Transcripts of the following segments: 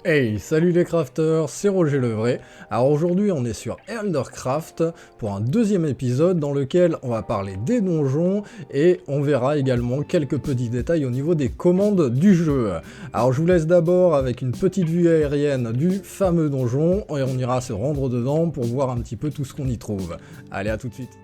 Hey, salut les crafters, c'est Roger le Vrai. Alors aujourd'hui on est sur Eldercraft pour un deuxième épisode dans lequel on va parler des donjons et on verra également quelques petits détails au niveau des commandes du jeu. Alors je vous laisse d'abord avec une petite vue aérienne du fameux donjon et on ira se rendre dedans pour voir un petit peu tout ce qu'on y trouve. Allez, à tout de suite.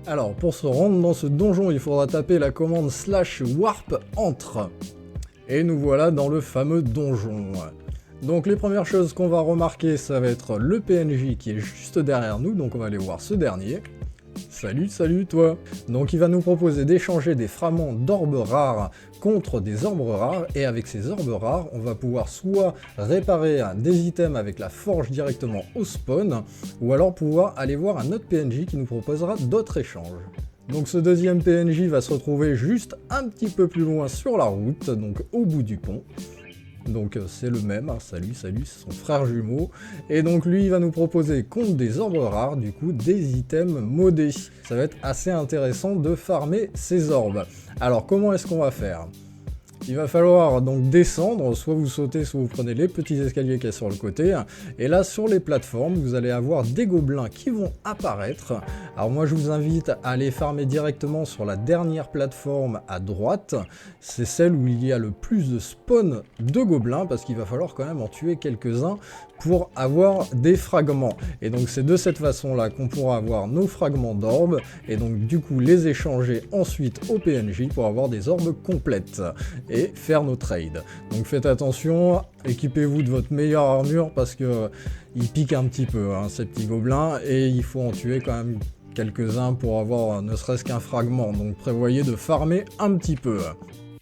Alors, pour se rendre dans ce donjon, il faudra taper la commande /warp entre. Et nous voilà dans le fameux donjon. Donc les premières choses qu'on va remarquer, ça va être le PNJ qui est juste derrière nous, donc on va aller voir ce dernier. Salut toi. Donc il va nous proposer d'échanger des fragments d'orbes rares contre des orbes rares, et avec ces orbes rares, on va pouvoir soit réparer des items avec la forge directement au spawn, ou alors pouvoir aller voir un autre PNJ qui nous proposera d'autres échanges. Donc ce deuxième PNJ va se retrouver juste un petit peu plus loin sur la route, donc au bout du pont. Donc c'est le même, hein, salut, c'est son frère jumeau. Et donc lui il va nous proposer contre des orbes rares, du coup des items modés. Ça va être assez intéressant de farmer ces orbes. Alors comment est-ce qu'on va faire ? Il va falloir donc descendre, soit vous sautez, soit vous prenez les petits escaliers qu'il y a sur le côté. Et là, sur les plateformes, vous allez avoir des gobelins qui vont apparaître. Alors moi, je vous invite à aller farmer directement sur la dernière plateforme à droite. C'est celle où il y a le plus de spawn de gobelins, parce qu'il va falloir quand même en tuer quelques-uns pour avoir des fragments. Et donc c'est de cette façon-là qu'on pourra avoir nos fragments d'orbes, et donc du coup les échanger ensuite au PNJ pour avoir des orbes complètes. Et faire nos trades. Donc faites attention, équipez-vous de votre meilleure armure parce que ils piquent un petit peu hein, ces petits gobelins, et il faut en tuer quand même quelques-uns pour avoir ne serait-ce qu'un fragment, donc prévoyez de farmer un petit peu.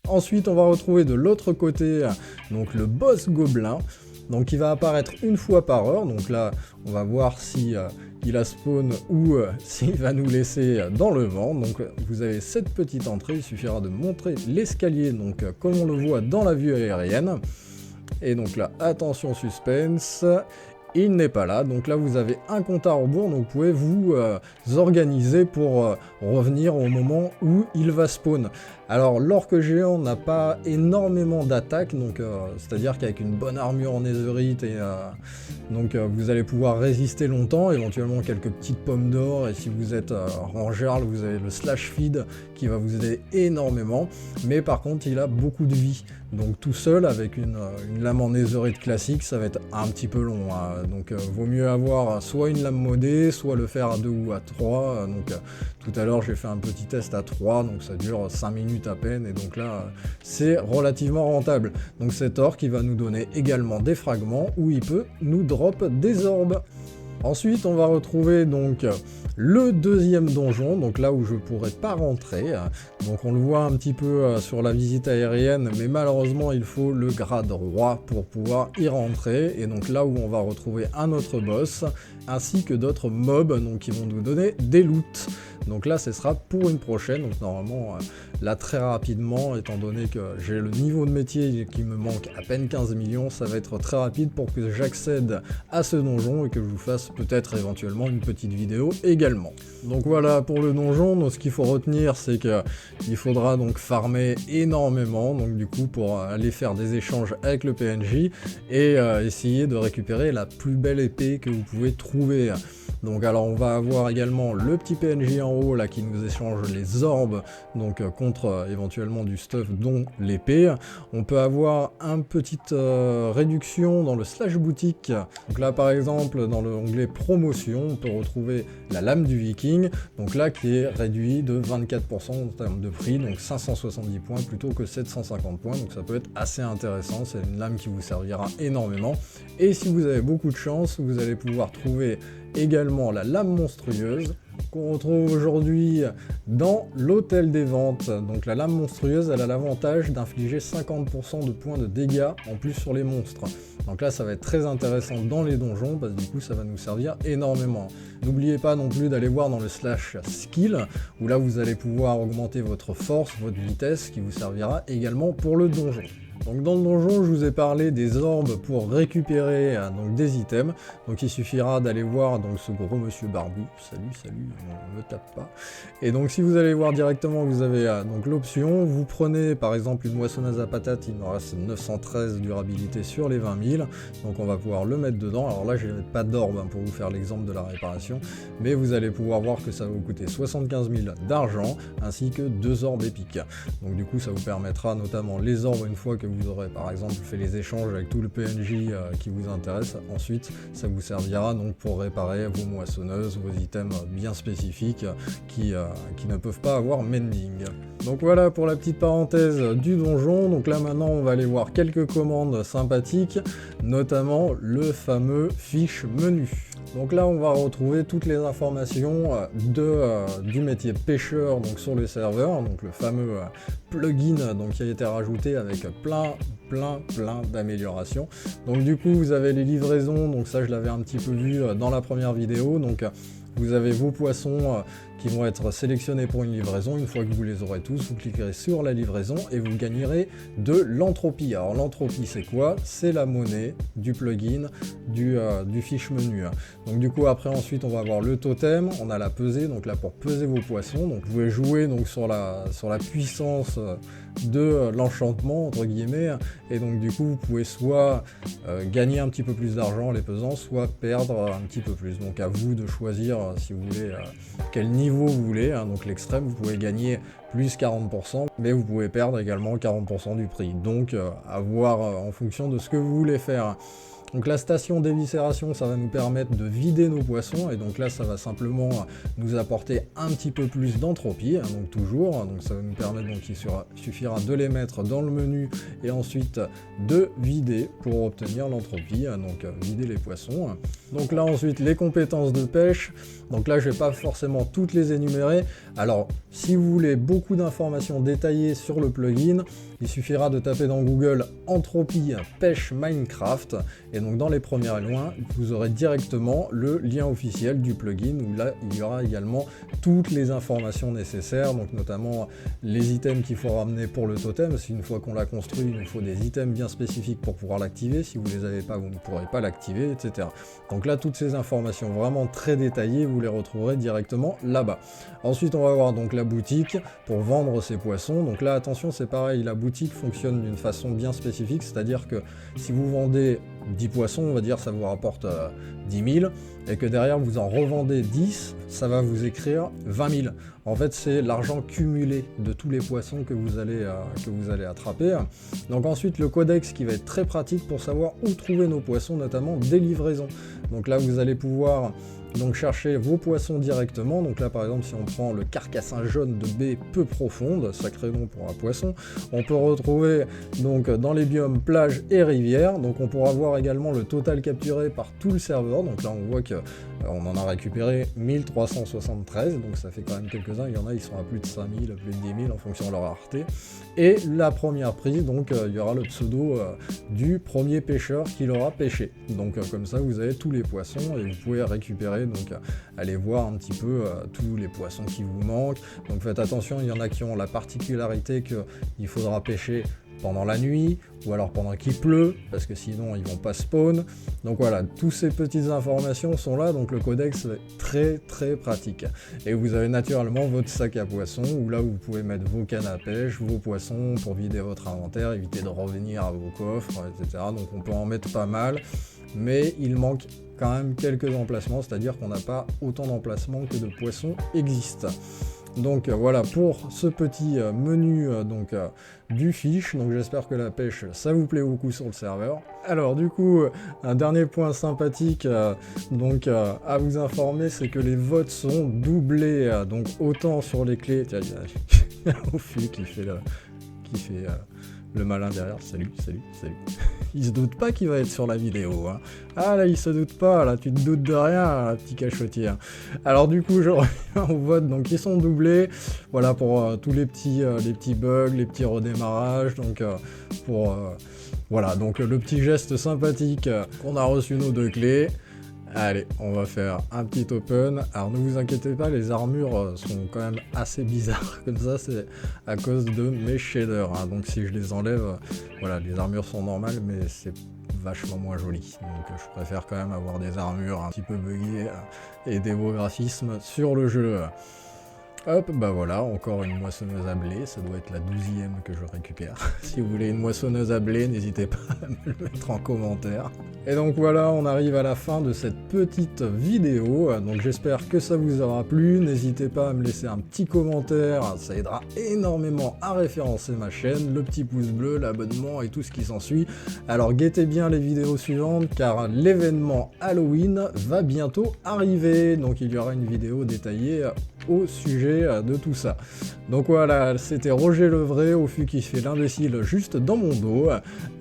Ensuite on va retrouver de l'autre côté donc le boss gobelin, donc il va apparaître une fois par heure, donc là on va voir si il a spawn ou s'il va nous laisser dans le vent. Donc vous avez cette petite entrée, il suffira de montrer l'escalier, donc comme on le voit dans la vue aérienne. Et donc là, attention suspense, il n'est pas là, donc là vous avez un compte à rebours, donc vous pouvez vous organiser pour revenir au moment où il va spawn. Alors l'orque géant n'a pas énormément d'attaque, donc c'est-à-dire qu'avec une bonne armure en netherite, donc vous allez pouvoir résister longtemps, éventuellement quelques petites pommes d'or, et si vous êtes rangerl, vous avez le slash feed qui va vous aider énormément, mais par contre il a beaucoup de vie, donc tout seul avec une lame en netherite classique ça va être un petit peu long, hein. Donc vaut mieux avoir soit une lame modée, soit le faire à 2 ou à 3, donc tout à l'heure j'ai fait un petit test à 3, donc ça dure 5 minutes à peine, et donc là c'est relativement rentable. Donc cet orc il va nous donner également des fragments où il peut nous drop des orbes. Ensuite on va retrouver donc le deuxième donjon, donc là où je pourrais pas rentrer, donc on le voit un petit peu sur la visite aérienne, mais malheureusement il faut le grade roi pour pouvoir y rentrer, et donc là où on va retrouver un autre boss, ainsi que d'autres mobs donc, qui vont nous donner des loots. Donc là ce sera pour une prochaine, donc normalement là très rapidement, étant donné que j'ai le niveau de métier qui me manque à peine 15 millions, ça va être très rapide pour que j'accède à ce donjon et que je vous fasse peut-être éventuellement une petite vidéo également. Donc voilà pour le donjon, donc ce qu'il faut retenir c'est qu'il faudra donc farmer énormément, donc du coup pour aller faire des échanges avec le PNJ et essayer de récupérer la plus belle épée que vous pouvez trouver. Donc alors on va avoir également le petit PNJ en haut là qui nous échange les orbes donc contre éventuellement du stuff dont l'épée. On peut avoir une petite réduction dans le slash boutique. Donc là par exemple dans l'onglet promotion on peut retrouver la lame du viking, donc là qui est réduit de 24% en termes de prix, donc 570 points plutôt que 750 points, donc ça peut être assez intéressant, c'est une lame qui vous servira énormément. Et si vous avez beaucoup de chance, vous allez pouvoir trouver également la lame monstrueuse qu'on retrouve aujourd'hui dans l'hôtel des ventes. Donc la lame monstrueuse, elle a l'avantage d'infliger 50% de points de dégâts en plus sur les monstres. Donc là ça va être très intéressant dans les donjons parce que du coup ça va nous servir énormément. N'oubliez pas non plus d'aller voir dans le slash skill où là vous allez pouvoir augmenter votre force, votre vitesse qui vous servira également pour le donjon. Donc dans le donjon, je vous ai parlé des orbes pour récupérer donc des items. Donc il suffira d'aller voir donc ce gros monsieur barbu. Salut, on ne me tape pas. Et donc si vous allez voir directement, vous avez donc l'option. Vous prenez par exemple une moissonneuse à patates, il me reste 913 durabilité sur les 20 000. Donc on va pouvoir le mettre dedans. Alors là, je ne vais mettre pas d'orbe pour vous faire l'exemple de la réparation. Mais vous allez pouvoir voir que ça va vous coûter 75 000 d'argent ainsi que 2 orbes épiques. Donc du coup, ça vous permettra notamment les orbes une fois que vous aurez par exemple fait les échanges avec tout le PNJ qui vous intéresse. Ensuite ça vous servira donc pour réparer vos moissonneuses, vos items bien spécifiques qui ne peuvent pas avoir mending. Donc voilà pour la petite parenthèse du donjon. Donc là maintenant on va aller voir quelques commandes sympathiques, notamment le fameux fiche menu. Donc là on va retrouver toutes les informations du métier pêcheur donc sur le serveur, donc le fameux plugin donc, qui a été rajouté avec plein d'améliorations. Donc du coup vous avez les livraisons, donc ça je l'avais un petit peu vu dans la première vidéo. Donc vous avez vos poissons qui vont être sélectionnés pour une livraison. Une fois que vous les aurez tous, vous cliquerez sur la livraison et vous gagnerez de l'entropie. Alors l'entropie c'est quoi? C'est la monnaie du plugin du fiche menu. Donc du coup après ensuite on va avoir le totem, on a la pesée, donc là pour peser vos poissons. Donc vous pouvez jouer donc sur la puissance de l'enchantement entre guillemets, et donc du coup vous pouvez soit gagner un petit peu plus d'argent en les pesant, soit perdre un petit peu plus. Donc à vous de choisir si vous voulez quel niveau vous voulez, donc l'extrême vous pouvez gagner plus 40%, mais vous pouvez perdre également 40% du prix, donc à voir en fonction de ce que vous voulez faire. Donc la station d'éviscération, ça va nous permettre de vider nos poissons, et donc là ça va simplement nous apporter un petit peu plus d'entropie, donc toujours, donc ça va nous permettre, donc il suffira de les mettre dans le menu et ensuite de vider pour obtenir l'entropie, donc vider les poissons. Donc là ensuite les compétences de pêche, donc là je vais pas forcément toutes les énumérer. Alors si vous voulez beaucoup d'informations détaillées sur le plugin, il suffira de taper dans Google entropie pêche Minecraft, et donc dans les premiers liens vous aurez directement le lien officiel du plugin où là il y aura également toutes les informations nécessaires, donc notamment les items qu'il faut ramener pour le totem, parce qu'une fois qu'on l'a construit il nous faut des items bien spécifiques pour pouvoir l'activer, si vous les avez pas vous ne pourrez pas l'activer, etc. Donc là toutes ces informations vraiment très détaillées vous les retrouverez directement là-bas. Ensuite on va voir donc la boutique pour vendre ces poissons. Donc là attention, c'est pareil, la boutique fonctionne d'une façon bien spécifique, c'est-à-dire que si vous vendez 10 poissons, on va dire ça vous rapporte 10 000, et que derrière vous en revendez 10, ça va vous écrire 20 000. En fait c'est l'argent cumulé de tous les poissons que vous allez attraper. Donc ensuite le codex qui va être très pratique pour savoir où trouver nos poissons, notamment des livraisons. Donc là vous allez pouvoir donc chercher vos poissons directement. Donc là par exemple si on prend le carcassin jaune de baie peu profonde, sacré nom pour un poisson, on peut retrouver donc dans les biomes plage et rivière. Donc on pourra voir également le total capturé par tout le serveur. Donc là on voit que on en a récupéré 1373, donc ça fait quand même quelques-uns. Il y en a ils sont à plus de 5000, plus de 10 000 en fonction de leur rareté. Et la première prise, donc il y aura le pseudo du premier pêcheur qui l'aura pêché. Donc comme ça vous avez tous les poissons et vous pouvez récupérer, donc allez voir un petit peu tous les poissons qui vous manquent. Donc faites attention, il y en a qui ont la particularité qu'il faudra pêcher pendant la nuit ou alors pendant qu'il pleut, parce que sinon ils vont pas spawn. Donc voilà, toutes ces petites informations sont là, donc le codex est très pratique. Et vous avez naturellement votre sac à poissons où là vous pouvez mettre vos cannes à pêche, vos poissons pour vider votre inventaire, éviter de revenir à vos coffres, etc. Donc on peut en mettre pas mal. mais il manque quand même quelques emplacements, c'est-à-dire qu'on n'a pas autant d'emplacements que de poissons existent. Donc voilà pour ce petit menu du fiche, donc j'espère que la pêche ça vous plaît beaucoup sur le serveur. Alors du coup, un dernier point sympathique à vous informer, c'est que les votes sont doublés, donc autant sur les clés, tiens, il y a Ophu qui fait le malin derrière, salut. Il se doute pas qu'il va être sur la vidéo, hein. Ah là, il se doute pas, là, tu te doutes de rien, petit cachotier. Alors du coup, je reviens au vote, donc ils sont doublés, voilà, pour tous les petits bugs, les petits redémarrages, donc voilà, donc le petit geste sympathique qu'on a reçu nos 2 clés. Allez, on va faire un petit open. Alors ne vous inquiétez pas, les armures sont quand même assez bizarres comme ça, c'est à cause de mes shaders, hein. Donc si je les enlève, voilà, les armures sont normales, mais c'est vachement moins joli. Donc je préfère quand même avoir des armures un petit peu buggées et des beaux graphismes sur le jeu. Hop, bah voilà, encore une moissonneuse à blé, ça doit être la 12e que je récupère. Si vous voulez une moissonneuse à blé, n'hésitez pas à me le mettre en commentaire. Et donc voilà, on arrive à la fin de cette petite vidéo, donc j'espère que ça vous aura plu, n'hésitez pas à me laisser un petit commentaire, ça aidera énormément à référencer ma chaîne, le petit pouce bleu, l'abonnement et tout ce qui s'ensuit. Alors guettez bien les vidéos suivantes, car l'événement Halloween va bientôt arriver, donc il y aura une vidéo détaillée au sujet de tout ça. Donc voilà, c'était Roger Levray, Ophu qui fait l'imbécile juste dans mon dos,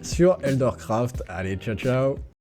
sur Eldercraft. Allez, ciao ciao!